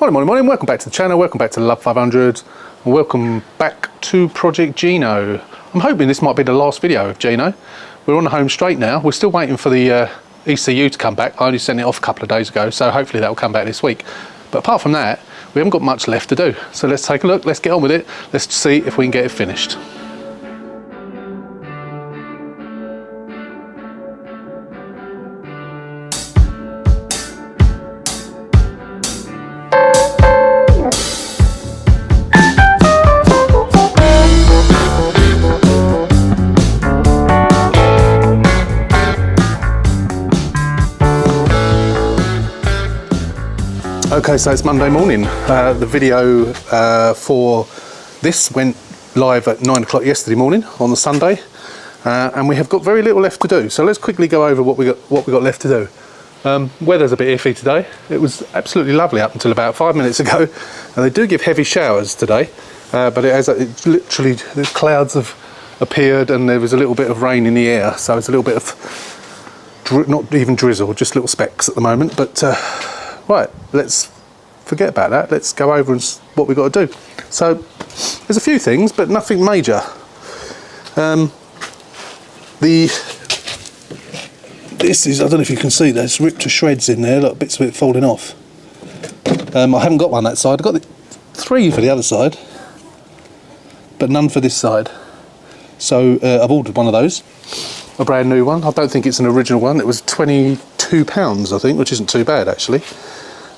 Morning, welcome back to the channel, welcome back to the Love 500, and welcome back to Project Gino. I'm hoping this might be the last video of Gino. We're on the home straight now. We're still waiting for the ECU to come back. I only sent it off a couple of days ago, so hopefully that will come back this week. But apart from that, we haven't got much left to do. So let's take a look, let's get on with it. Let's see if we can get it finished. Okay, so it's Monday morning. The video for this went live at 9 o'clock yesterday morning on the Sunday, and we have got very little left to do. So let's quickly go over what we got left to do. Weather's a bit iffy today. It was absolutely lovely up until about 5 minutes ago, and they do give heavy showers today. But it literally, the clouds have appeared, and there was a little bit of rain in the air. So it's a little bit of not even drizzle, just little specks at the moment. But right, let's forget about that. Let's go over what we've got to do. So there's a few things, but nothing major. This is, I don't know if you can see, there's ripped to shreds in there, like bits of it falling off. I haven't got one that side. I've got three for the other side, but none for this side. So I've ordered one of those, a brand new one. I don't think it's an original one. It was £22, I think, which isn't too bad actually.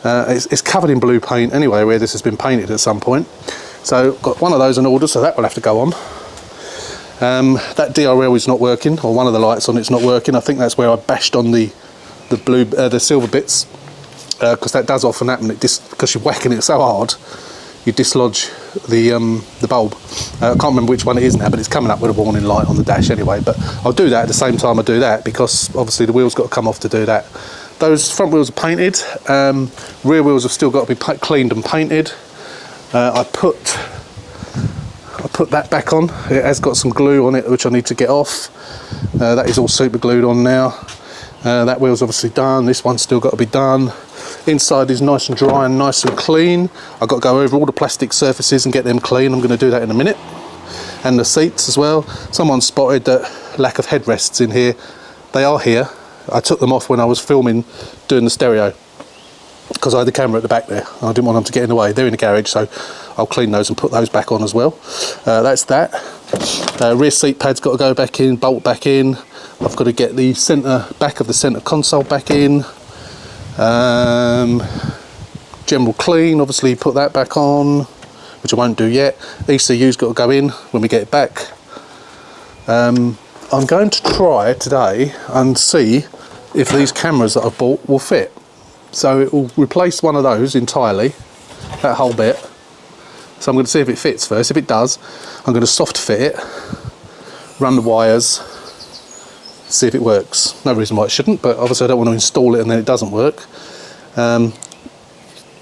It's covered in blue paint anyway, where this has been painted at some point. So got one of those in order, so that will have to go on. That DRL is not working, or one of the lights on it's not working. I think that's where I bashed on the silver bits, because that does often happen. Because you're whacking it so hard, you dislodge the bulb. I can't remember which one it is now, but it's coming up with a warning light on the dash anyway. But I'll do that at the same time I do that, because obviously the wheels got to come off to do that. Those front wheels are painted. Rear wheels have still got to be cleaned and painted. I put that back on. It has got some glue on it which I need to get off. That is all super glued on now. That wheel's obviously done. This one's still got to be done. Inside is nice and dry and nice and clean. I've got to go over all the plastic surfaces and get them clean. I'm going to do that in a minute. And the seats as well. Someone spotted that lack of headrests in here. They are here. I took them off when I was filming doing the stereo, because I had the camera at the back there. I didn't want them to get in the way. They're in the garage, so I'll clean those and put those back on as well. That's that. Rear seat pad's got to go back in, bolt back in. I've got to get the back of the centre console back in. General clean, obviously put that back on, which I won't do yet. ECU's got to go in when we get it back. I'm going to try today and see if these cameras that I've bought will fit. So it will replace one of those entirely, that whole bit. So I'm going to see if it fits first. If it does, I'm going to soft fit it, run the wires, see if it works. No reason why it shouldn't, but obviously I don't want to install it and then it doesn't work. Got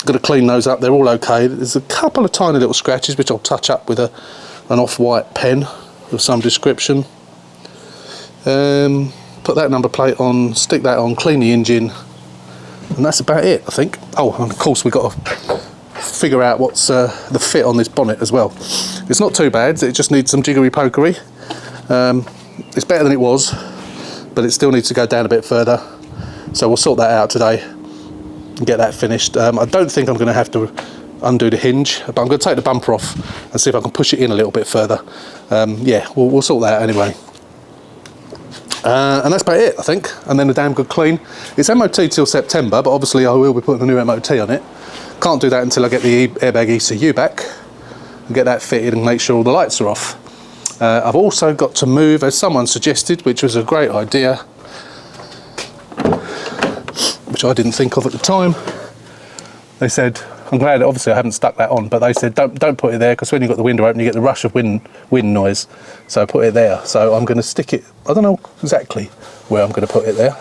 to clean those up. They're all okay. There's a couple of tiny little scratches which I'll touch up with an off-white pen of some description. Put that number plate on, stick that on, clean the engine, and that's about it, I think. Oh, and of course we've got to figure out what's the fit on this bonnet as well. It's not too bad, it just needs some jiggery pokery. It's better than it was, but it still needs to go down a bit further, so we'll sort that out today and get that finished. I don't think I'm going to have to undo the hinge, but I'm going to take the bumper off and see if I can push it in a little bit further. Yeah, we'll sort that out anyway. And that's about it, I think. And then a damn good clean. It's MOT till September, but obviously I will be putting a new MOT on it. Can't do that until I get the airbag ECU back and get that fitted and make sure all the lights are off. I've also got to move, as someone suggested, which was a great idea, which I didn't think of at the time. They said, I'm glad, obviously I haven't stuck that on, but they said don't put it there, because when you've got the window open you get the rush of wind noise, so put it there. So I'm going to stick it, I don't know exactly where I'm going to put it there.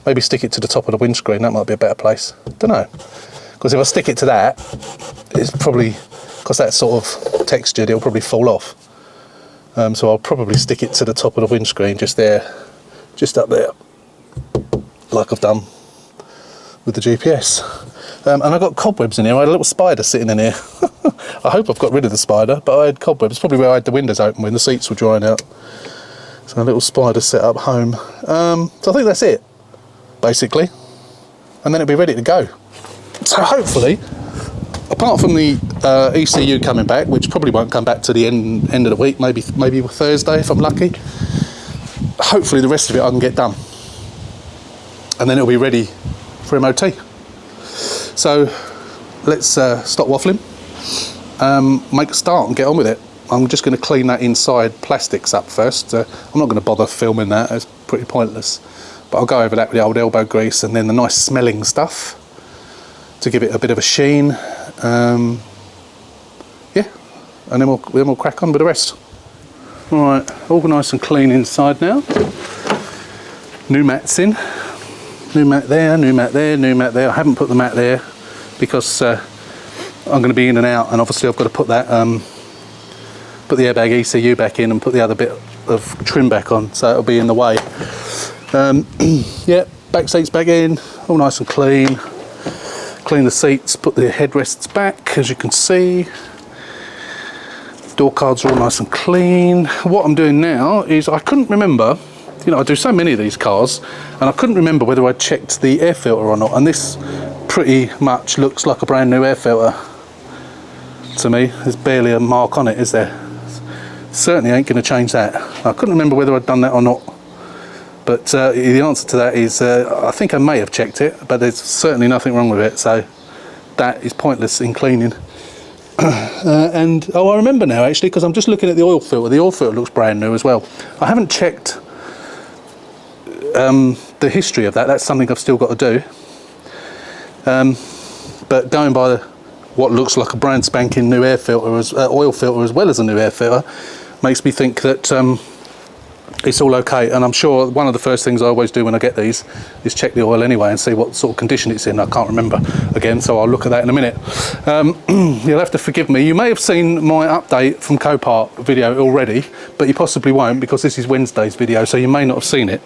Maybe stick it to the top of the windscreen, that might be a better place. Don't know, because if I stick it to that, it's probably, because that's sort of textured, it'll probably fall off. So I'll probably stick it to the top of the windscreen, just there, just up there, like I've done with the GPS. And I got cobwebs in here. I had a little spider sitting in here. I hope I've got rid of the spider, but I had cobwebs. Probably where I had the windows open when the seats were drying out. So a little spider set up home. So I think that's it, basically. And then it'll be ready to go. So hopefully, apart from the ECU coming back, which probably won't come back to the end of the week, maybe Thursday if I'm lucky. Hopefully the rest of it I can get done. And then it'll be ready for MOT. So let's stop waffling, make a start and get on with it. I'm just going to clean that inside plastics up first. I'm not going to bother filming that, it's pretty pointless. But I'll go over that with the old elbow grease and then the nice smelling stuff to give it a bit of a sheen. Yeah, and then we'll crack on with the rest. Alright, all nice and clean inside now. New mats in. New mat there, new mat there, new mat there. I haven't put the mat there because I'm going to be in and out, and obviously I've got to put that, put the airbag ECU back in and put the other bit of trim back on, so it'll be in the way. Yeah, back seats back in, all nice and clean. Clean the seats, put the headrests back, as you can see. Door cards are all nice and clean. What I'm doing now is, I couldn't remember, you know, I do so many of these cars, and I couldn't remember whether I checked the air filter or not, and this pretty much looks like a brand new air filter to me. There's barely a mark on it, is there? Certainly ain't going to change that. I couldn't remember whether I'd done that or not, but the answer to that is I think I may have checked it, but there's certainly nothing wrong with it, so that is pointless in cleaning. And oh, I remember now actually, because I'm just looking at the oil filter. The oil filter looks brand new as well. I haven't checked the history of that. That's something I've still got to do. But going by what looks like a brand spanking new air filter, oil filter as well as a new air filter, makes me think that it's all okay. And I'm sure one of the first things I always do when I get these is check the oil anyway and see what sort of condition it's in. I can't remember again, so I'll look at that in a minute. You'll have to forgive me. You may have seen my update from Copart video already, but you possibly won't because this is Wednesday's video, so you may not have seen it.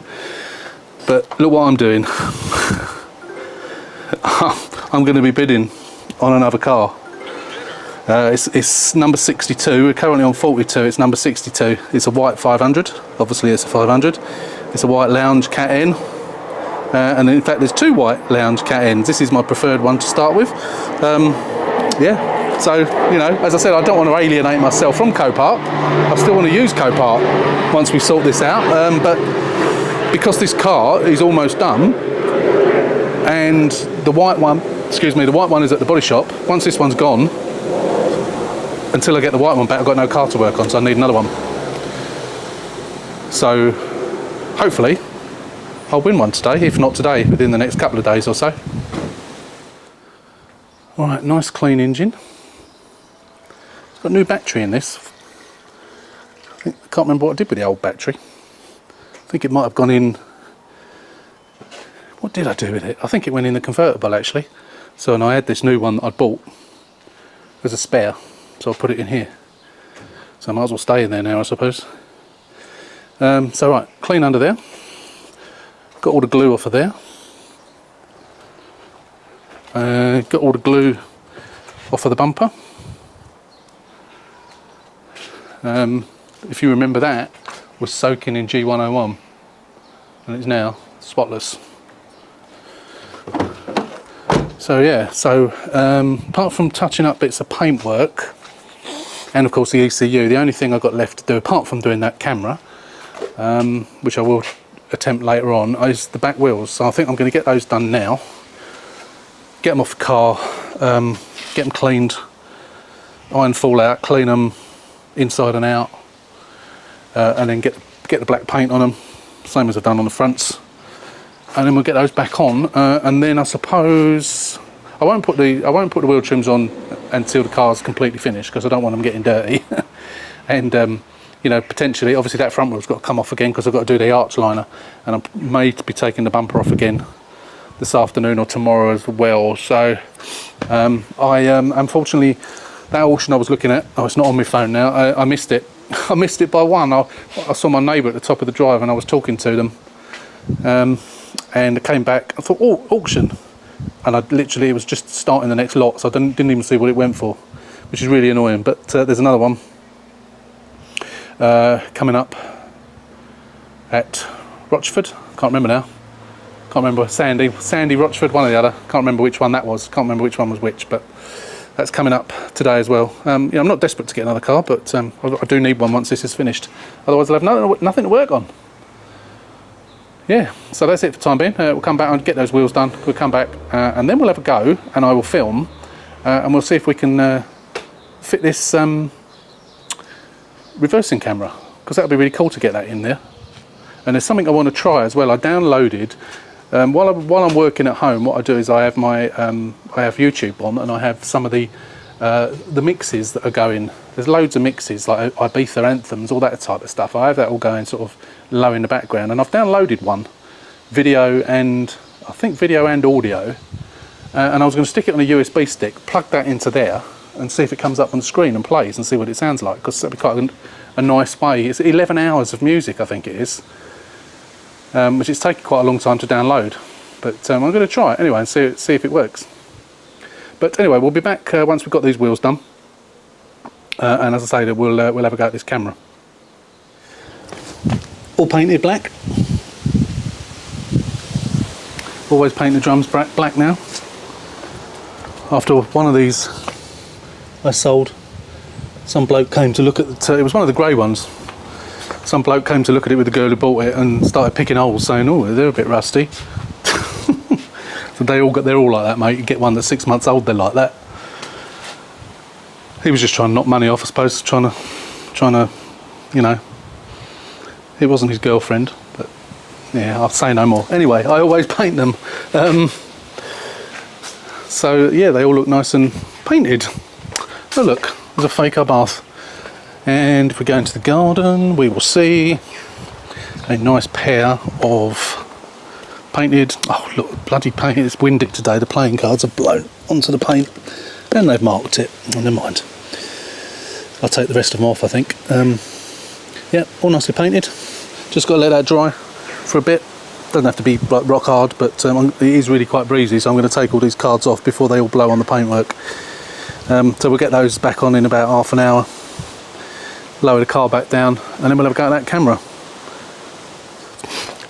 But look what I'm doing. I'm going to be bidding on another car. It's number 62. We're currently on 42. It's number 62. It's a white 500. Obviously it's a 500. It's a white lounge Cat N. And in fact there's two white lounge Cat Ns. This is my preferred one to start with. Yeah, so you know, as I said, I don't want to alienate myself from Copart. I still want to use Copart once we sort this out, but because this car is almost done and the white one, the white one is at the body shop. Once this one's gone, until I get the white one back, I've got no car to work on, so I need another one. So hopefully I'll win one today, if not today, within the next couple of days or so. Alright, nice clean engine. It's got a new battery in this. I can't remember what I did with the old battery. I think it might have gone in... What did I do with it? I think it went in the convertible actually. So, and I had this new one that I'd bought as a spare, so I put it in here. So I might as well stay in there now, I suppose. So right, clean under there. Got all the glue off of there. Got all the glue off of the bumper. If you remember, that was soaking in G101 and it's now spotless. So yeah, so apart from touching up bits of paintwork and of course the ECU, the only thing I've got left to do apart from doing that camera, which I will attempt later on, is the back wheels. So I think I'm going to get those done now, get them off the car, get them cleaned, iron fall out, clean them inside and out, and then get the black paint on them, same as I've done on the fronts. And then we'll get those back on, and then I suppose I won't put the wheel trims on until the car's completely finished because I don't want them getting dirty. And you know, potentially, obviously that front wheel's got to come off again because I've got to do the arch liner, and I may be taking the bumper off again this afternoon or tomorrow as well. So unfortunately, that auction I was looking at, oh, it's not on my phone now. I missed it. I missed it by one. I saw my neighbour at the top of the drive and I was talking to them. And I came back, I thought, oh, auction. and it was just starting the next lot, so I didn't even see what it went for, which is really annoying. But there's another one coming up at Rochford. Can't remember now. Can't remember. Sandy, Rochford, one or the other. Can't remember which one that was. Can't remember which one was which, but that's coming up today as well. I'm not desperate to get another car, but I do need one once this is finished. Otherwise I'll have nothing to work on. Yeah, so that's it for the time being. We'll come back and get those wheels done. We'll come back and then we'll have a go, and I will film and we'll see if we can fit this reversing camera, because that would be really cool to get that in there. And there's something I want to try as well. I downloaded while I'm working at home. What I do is I have my I have YouTube on, and I have some of the mixes that are going. There's loads of mixes like Ibiza anthems, all that type of stuff. I have that all going sort of low in the background, and I've downloaded one, video and audio, and I was going to stick it on a USB stick, plug that into there, and see if it comes up on the screen and plays, and see what it sounds like, because that'd be quite a nice way. It's 11 hours of music, I think it is, which it's taken quite a long time to download, but I'm going to try it anyway and see if it works. But anyway, we'll be back once we've got these wheels done, and as I say, we'll have a go at this camera. All painted black. Always paint the drums black now. After one of these I sold, some bloke came to look at it was one of the grey ones. Some bloke came to look at it with the girl who bought it and started picking holes, saying, "Oh, they're a bit rusty." So they're all like that, mate. You get one that's 6 months old, they're like that. He was just trying to knock money off, I suppose, trying to, you know. It wasn't his girlfriend, but yeah, I'll say no more. Anyway, I always paint them. So yeah, they all look nice and painted. Oh look, there's a fake bath. And if we go into the garden, we will see a nice pair of painted, oh look, bloody paint, it's windy today, the playing cards are blown onto the paint, and they've marked it. Oh, never mind, I'll take the rest of them off, I think. Yeah, all nicely painted. Just got to let that dry for a bit. Doesn't have to be like rock hard, but it is really quite breezy, so I'm going to take all these cards off before they all blow on the paintwork. So we'll get those back on in about half an hour, lower the car back down, and then we'll have a go at that camera.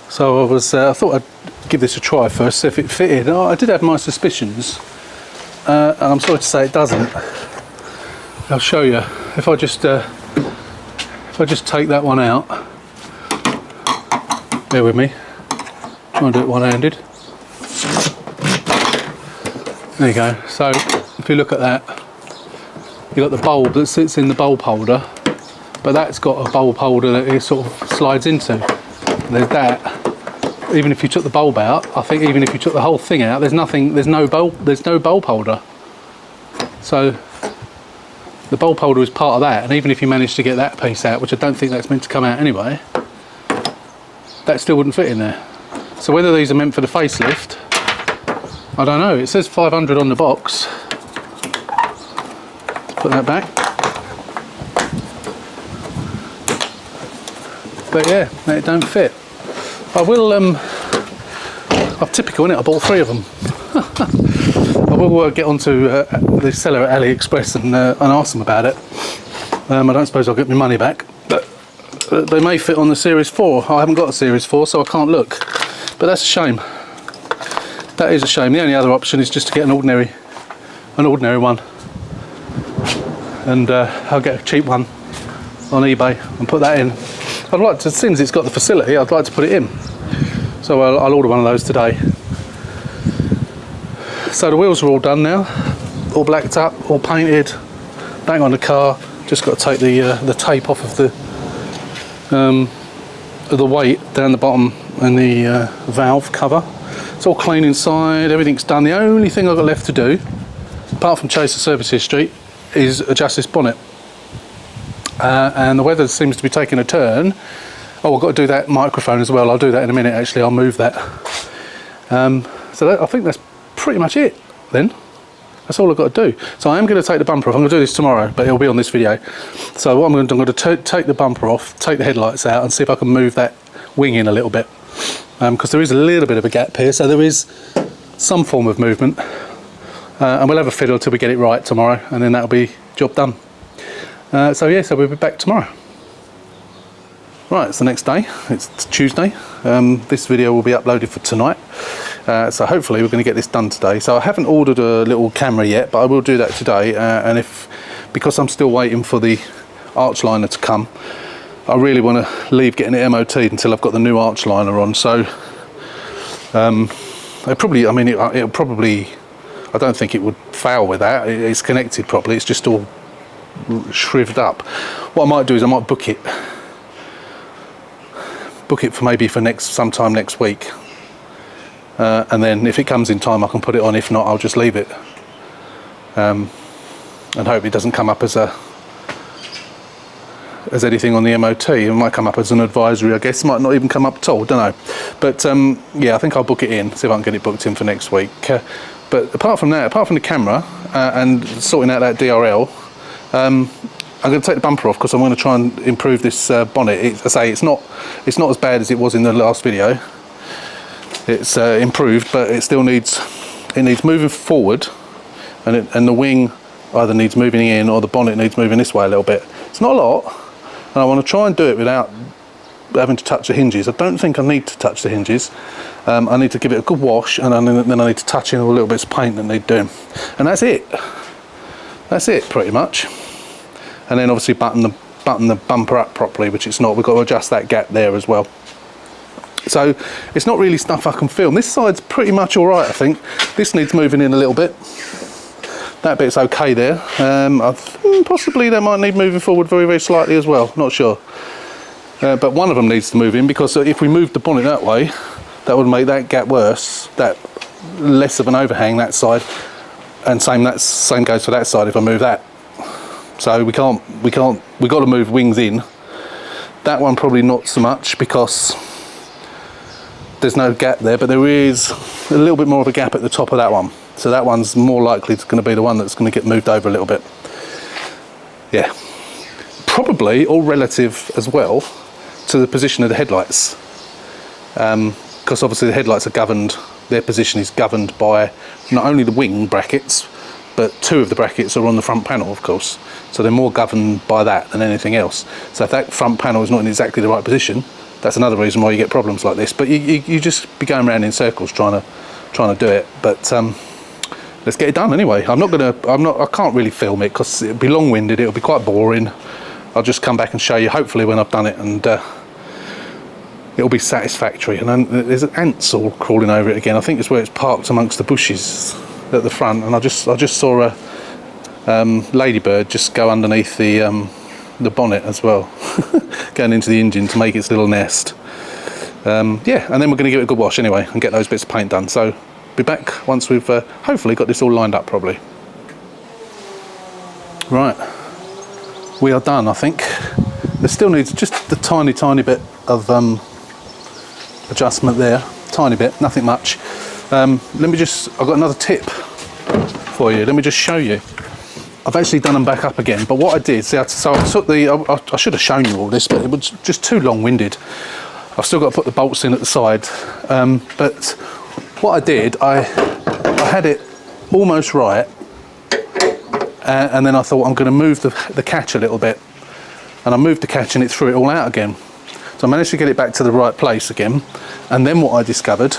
So I thought I'd give this a try first, see if it fitted. Oh, I did have my suspicions, and I'm sorry to say it doesn't. I'll show you. If I just take that one out, bear with me, try and do it one-handed. There you go. So if you look at that, you've got the bulb that sits in the bulb holder, but that's got a bulb holder that it sort of slides into. There's that. Even if you took the bulb out, I think even if you took the whole thing out, there's no bulb holder. So the bulb holder is part of that, and even if you manage to get that piece out, which I don't think that's meant to come out anyway, that still wouldn't fit in there. So whether these are meant for the facelift, I don't know. It says 500 on the box. Put that back. But yeah, it don't fit. I will, I'm typical, innit? I bought 3 of them. I will get onto the seller at AliExpress and ask them about it. I don't suppose I'll get my money back, but they may fit on the Series 4. I haven't got a Series 4, so I can't look. But that's a shame. That is a shame. The only other option is just to get an ordinary one, and I'll get a cheap one on eBay and put that in. I'd like to, since it's got the facility, I'd like to put it in. So I'll order one of those today. So the wheels are all done now, all blacked up, all painted, back on the car. Just got to take the tape off of the weight down the bottom and the valve cover. It's all clean inside, everything's done. The only thing I've got left to do, apart from chase the service history, is adjust this bonnet. And the weather seems to be taking a turn. Oh, I've got to do that microphone as well. I'll do that in a minute, actually. I'll move that. So I think that's pretty much it then. That's all I've got to do. So I am going to take the bumper off. I'm going to do this tomorrow, but it'll be on this video. So what I'm going to do, I'm going to take the bumper off, take the headlights out, and see if I can move that wing in a little bit. Because there is a little bit of a gap here. So there is some form of movement, and we'll have a fiddle till we get it right tomorrow, and then that'll be job done. So yeah, so we'll be back tomorrow. Right, it's the next day, it's Tuesday. This video will be uploaded for tonight, so hopefully we're going to get this done today. So I haven't ordered a little camera yet, but I will do that today, and because I'm still waiting for the arch liner to come, I really want to leave getting it MOT'd until I've got the new arch liner on. So it'll probably, I don't think it would fail with that. It's connected properly, it's just all shriveled up. What I might do is I might book it for maybe sometime next week, and then if it comes in time I can put it on. If not, I'll just leave it, and hope it doesn't come up as anything on the MOT. It might come up as an advisory, I guess. It might not even come up at all, don't know. But yeah, I think I'll book it in, see if I can get it booked in for next week. But apart from that, apart from the camera and sorting out that DRL, I'm going to take the bumper off because I'm going to try and improve this bonnet. It's not as bad as it was in the last video. It's improved, but it still needs moving forward, and the wing either needs moving in or the bonnet needs moving this way a little bit. It's not a lot, and I want to try and do it without having to touch the hinges. I don't think I need to touch the hinges. I need to give it a good wash, and then I need to touch in all the little bits of paint that need doing, and that's it. That's it pretty much. And then obviously button the bumper up properly, which it's not. We've got to adjust that gap there as well. So it's not really stuff I can film. This side's pretty much all right, I think. This needs moving in a little bit. That bit's okay there. Possibly they might need moving forward very, very slightly as well. Not sure. But one of them needs to move in, because if we moved the bonnet that way, that would make that gap worse. That less of an overhang that side, and same goes for that side if I move that. So we've got to move wings in. That one probably not so much because there's no gap there, but there is a little bit more of a gap at the top of that one. So that one's more likely going to be the one that's going to get moved over a little bit. Yeah, probably all relative as well to the position of the headlights, because obviously the headlights are governed. Their position is governed by not only the wing brackets, but two of the brackets are on the front panel, of course. So they're more governed by that than anything else. So if that front panel is not in exactly the right position, that's another reason why you get problems like this. But you just be going around in circles trying to do it. But let's get it done anyway. I can't really film it because it'll be long-winded. It'll be quite boring. I'll just come back and show you hopefully when I've done it, and it'll be satisfactory. And then there's ants all crawling over it again. I think it's where it's parked amongst the bushes at the front, and I just saw a ladybird just go underneath the bonnet as well, going into the engine to make its little nest. Yeah, and then we're going to give it a good wash anyway and get those bits of paint done. So be back once we've hopefully got this all lined up properly. Right, we are done, I think. There still needs just the tiny bit of adjustment there, tiny bit, nothing much. I've got another tip for you. Let me just show you. I've actually done them back up again, but what I did, so I took I should have shown you all this, but it was just too long-winded. I've still got to put the bolts in at the side, but what I did, I had it almost right, and then I thought I'm going to move the catch a little bit, and I moved the catch and it threw it all out again. So I managed to get it back to the right place again, and then what I discovered,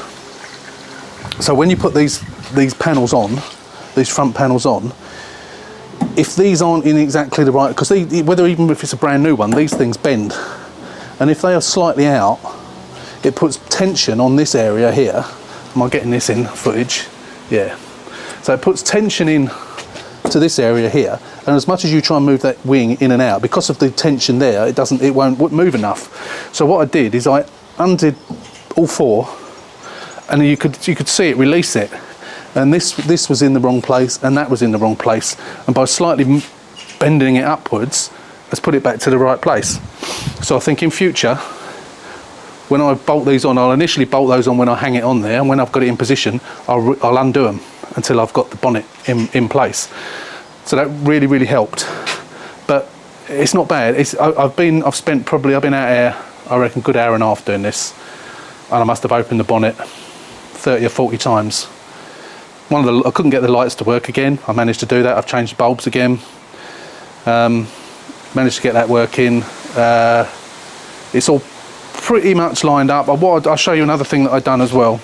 so when you put these panels on, these front panels on, if these aren't in exactly the right, because even if it's a brand new one, these things bend, and if they are slightly out, it puts tension on this area here. Am I getting this in footage? Yeah. So it puts tension in to this area here, and as much as you try and move that wing in and out, because of the tension there, it won't move enough. So what I did is I undid all four, and you could see it release it. And this was in the wrong place, and that was in the wrong place, and by slightly bending it upwards, let's put it back to the right place. So I think in future, when I bolt these on, I'll initially bolt those on when I hang it on there, and when I've got it in position, I'll undo them until I've got the bonnet in place. So that really helped. But it's not bad. I've been out here, I reckon, a good hour and a half doing this, and I must have opened the bonnet 30 or 40 times. I couldn't get the lights to work again. I managed to do that. I've changed the bulbs again. Managed to get that working. It's all pretty much lined up. I'll show you another thing that I've done as well.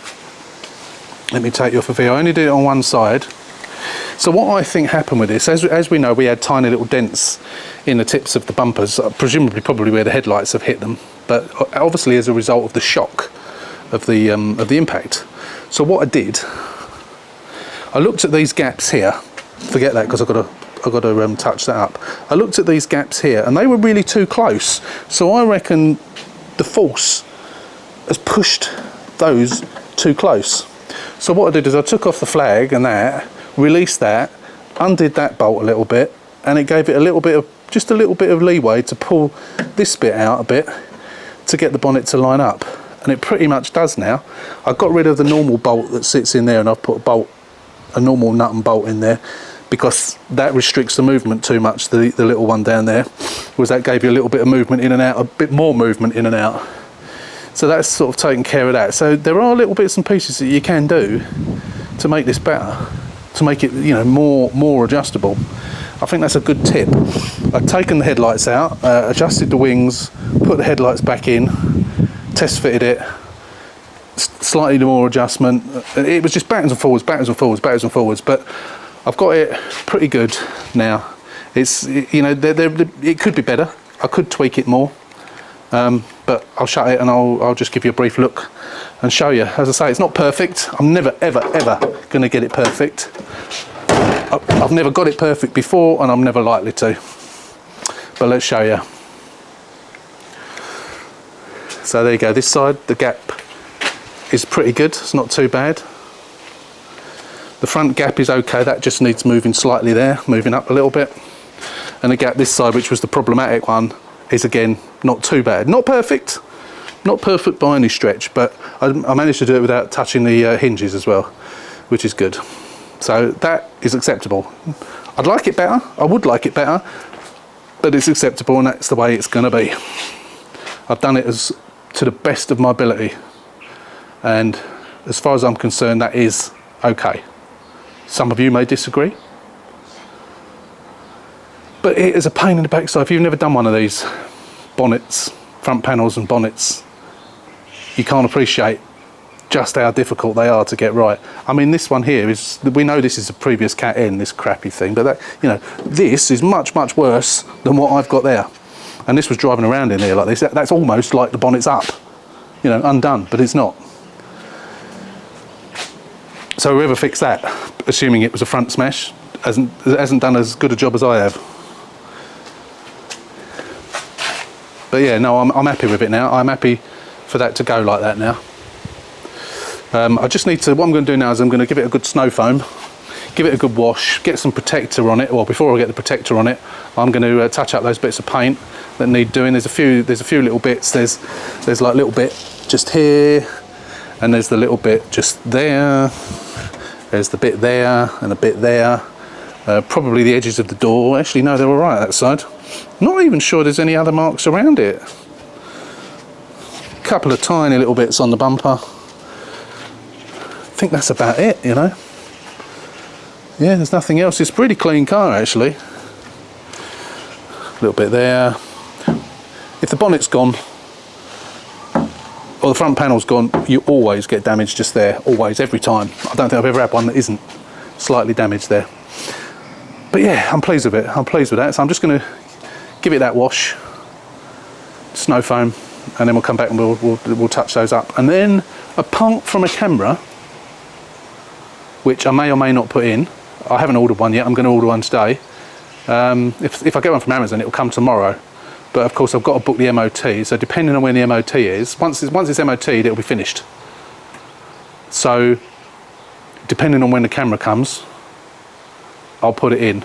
Let me take you off a video. I only did it on one side. So what I think happened with this, as we know, we had tiny little dents in the tips of the bumpers, presumably probably where the headlights have hit them, but obviously as a result of the shock of the impact. So what I did, I looked at these gaps here. Forget that because I've got to touch that up. I looked at these gaps here and they were really too close. So I reckon the force has pushed those too close. So what I did is I took off the flag and that, released that, undid that bolt a little bit, and it gave it just a little bit of leeway to pull this bit out a bit to get the bonnet to line up. And it pretty much does now. I got rid of the normal bolt that sits in there, and I've put a normal nut and bolt in there, because that restricts the movement too much. The little one down there, was that gave you a little bit of movement in and out, a bit more movement in and out. So that's sort of taking care of that. So there are little bits and pieces that you can do to make this better, to make it, you know, more adjustable. I think that's a good tip. I've taken the headlights out, adjusted the wings, put the headlights back in, test fitted it, slightly more adjustment. It was just backwards and forwards, backwards and forwards, backwards and forwards, but I've got it pretty good now. It's, you know, it could be better. I could tweak it more, but I'll shut it and I'll just give you a brief look and show you. As I say, it's not perfect. I'm never ever going to get it perfect. I've never got it perfect before, and I'm never likely to. But let's show you. So there you go. This side, the gap is pretty good. It's not too bad. The front gap is okay. That just needs moving slightly there, moving up a little bit. And the gap this side, which was the problematic one, is again not too bad. Not perfect. Not perfect by any stretch, but I managed to do it without touching the hinges as well, which is good. So that is acceptable. I'd like it better. I would like it better, but it's acceptable, and that's the way it's going to be. I've done it to the best of my ability, and as far as I'm concerned, that is okay. Some of you may disagree, but it is a pain in the backside. If you've never done one of these bonnets, front panels and bonnets, you can't appreciate just how difficult they are to get right. I mean, this one here is, we know this is a previous Cat N, this crappy thing, but that, you know, this is much worse than what I've got there. And this was driving around in here like this. That's almost like the bonnet's up, you know, undone, but it's not. So whoever fixed that, assuming it was a front smash, hasn't done as good a job as I have. But yeah, no, I'm happy with it now. I'm happy for that to go like that now. I just need to, what I'm going to do now is I'm going to give it a good snow foam, give it a good wash, get some protector on it. Well, before I get the protector on it, I'm going to touch up those bits of paint that need doing. There's a few little bits. There's like a little bit just here, and there's the little bit just there. There's the bit there and a bit there. Probably the edges of the door. Actually, no, they're all right that side. Not even sure there's any other marks around it. A couple of tiny little bits on the bumper. I think that's about it, you know. Yeah, there's nothing else. It's a pretty clean car, actually. A little bit there. If the bonnet's gone, or the front panel's gone, you always get damage just there. Always, every time. I don't think I've ever had one that isn't slightly damaged there. But yeah, I'm pleased with it. I'm pleased with that. So I'm just going to give it that wash, snow foam, and then we'll come back and we'll touch those up. And then, apart from a camera, which I may or may not put in, I haven't ordered one yet. I'm going to order one today. If I get one from Amazon, it will come tomorrow. But of course, I've got to book the MOT. So depending on when the MOT is, once it's MOT'd, it'll be finished. So depending on when the camera comes, I'll put it in,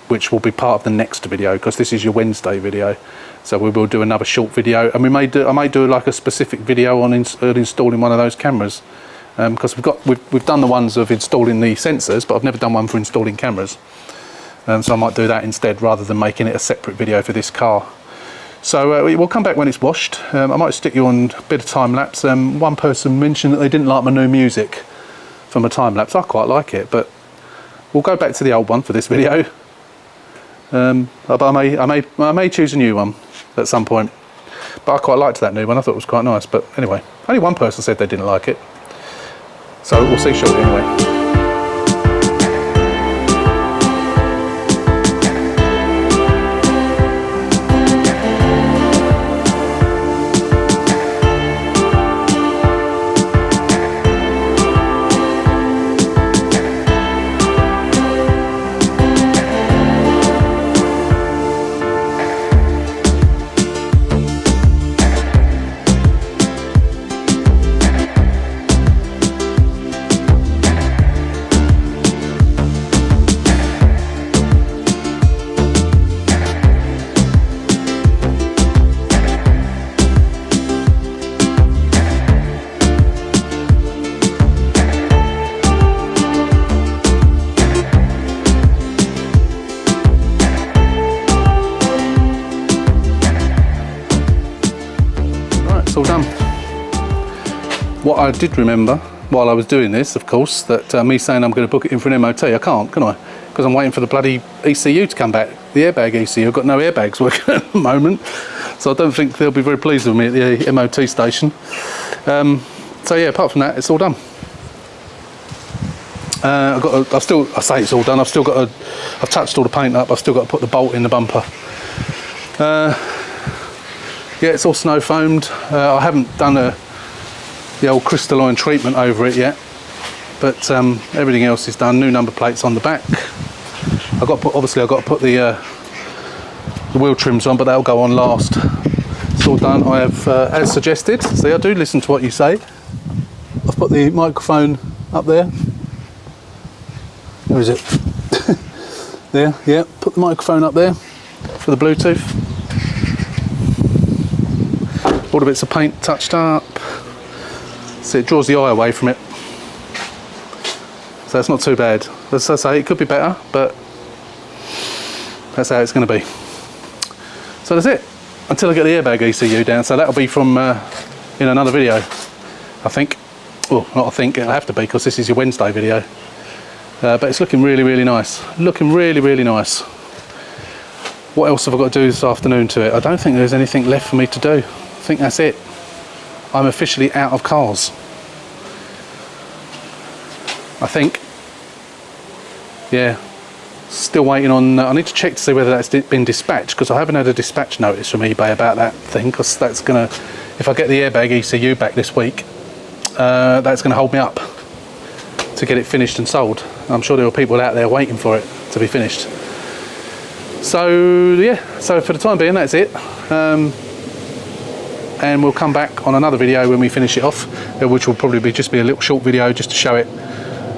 which will be part of the next video, because this is your Wednesday video. So we will do another short video, and I may do like a specific video on installing one of those cameras, because we've done the ones of installing the sensors, but I've never done one for installing cameras. So I might do that instead, rather than making it a separate video for this car. So we'll come back when it's washed. I might stick you on a bit of time lapse. One person mentioned that they didn't like my new music from a time lapse. I quite like it, but we'll go back to the old one for this video. But I may choose a new one at some point. But I quite liked that new one. I thought it was quite nice. But anyway, only one person said they didn't like it. So we'll see shortly anyway. It's all done. What I did remember while I was doing this, of course, that me saying I'm going to book it in for an MOT, I can't, can I? Because I'm waiting for the bloody ECU to come back. The airbag ECU, I've got no airbags working at the moment, so I don't think they'll be very pleased with me at the MOT station. So yeah, apart from that, it's all done. I've touched all the paint up. I've still got to put the bolt in the bumper. Yeah, it's all snow foamed. I haven't done the old crystalline treatment over it yet, but everything else is done. New number plates on the back. Obviously I've got to put the wheel trims on, but that'll go on last. It's all done. I have, as suggested. See, I do listen to what you say. I've put the microphone up there. Where is it? There, yeah. Put the microphone up there for the Bluetooth. All the bits of paint touched up. So it draws the eye away from it. So it's not too bad. As I say, it could be better, but that's how it's going to be. So that's it. Until I get the airbag ECU down. So that'll be from in another video, I think. Well, not I think, it'll have to be because this is your Wednesday video. But it's looking really, really nice. Looking really, really nice. What else have I got to do this afternoon to it? I don't think there's anything left for me to do. I think that's it. I'm officially out of cars. I think. Yeah. Still waiting on... I need to check to see whether that's been dispatched, because I haven't had a dispatch notice from eBay about that thing, because that's going to... If I get the airbag ECU back this week, that's going to hold me up to get it finished and sold. I'm sure there are people out there waiting for it to be finished. So, yeah. So for the time being, that's it. And we'll come back on another video when we finish it off, which will probably be just a little short video just to show it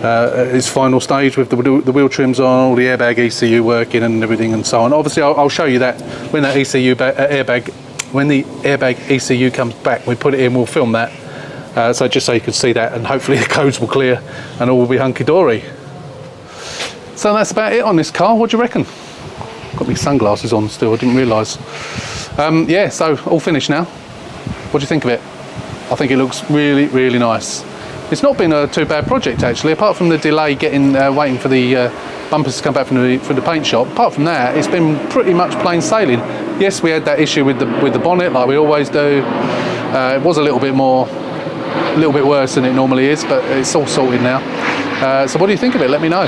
at its final stage with the wheel trims on, all the airbag ECU working and everything and so on. Obviously I'll show you that when that when the airbag ECU comes back, we put it in, we'll film that, so just so you can see that, and hopefully the codes will clear and all will be hunky-dory. So that's about it on this car. What do you reckon? Got my sunglasses on still, I didn't realise. Yeah, so all finished now. What do you think of it? I think it looks really, really nice. It's not been a too bad project actually, apart from the delay waiting for the bumpers to come back from the paint shop. Apart from that, it's been pretty much plain sailing. Yes, we had that issue with the bonnet, like we always do. It was a little bit worse than it normally is, but it's all sorted now. So what do you think of it? Let me know.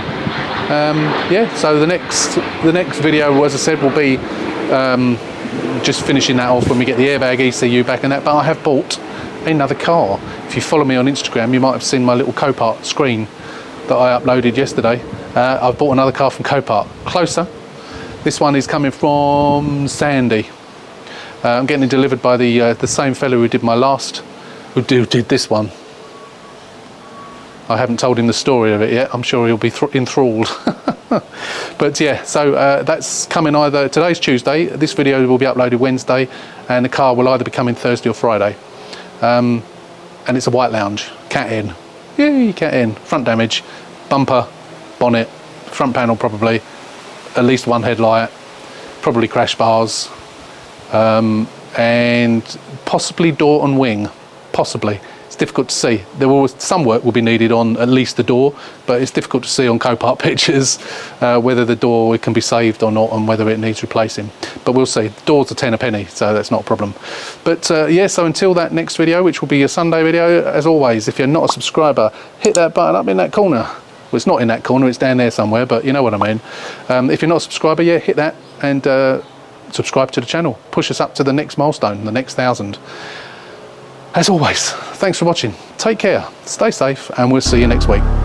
Yeah. So the next video, as I said, will be just finishing that off when we get the airbag ECU back and that. But I have bought another car. If you follow me on Instagram, you might have seen my little Copart screen that I uploaded yesterday. I've bought another car from Copart, closer. This one is coming from Sandy. I'm getting it delivered by the same fellow who did who did this one. I haven't told him the story of it yet. I'm sure he'll be enthralled. But yeah, so that's coming either... Today's Tuesday. This video will be uploaded Wednesday, and the car will either be coming Thursday or Friday. And it's a white lounge. Cat in. Yay, cat in. Front damage. Bumper. Bonnet. Front panel probably. At least one headlight. Probably crash bars. And possibly door and wing. Possibly. it's difficult to see. Some work will be needed on at least the door, but it's difficult to see on Copart pictures whether the door can be saved or not, and whether it needs replacing. But we'll see. The doors are 10 a penny, so that's not a problem. But yeah, so until that next video, which will be a Sunday video, as always, if you're not a subscriber, hit that button up in that corner. Well, it's not in that corner, it's down there somewhere, but you know what I mean. If you're not a subscriber, yeah, hit that and subscribe to the channel. Push us up to the next milestone, the next 1,000. As always, thanks for watching. Take care, stay safe, and we'll see you next week.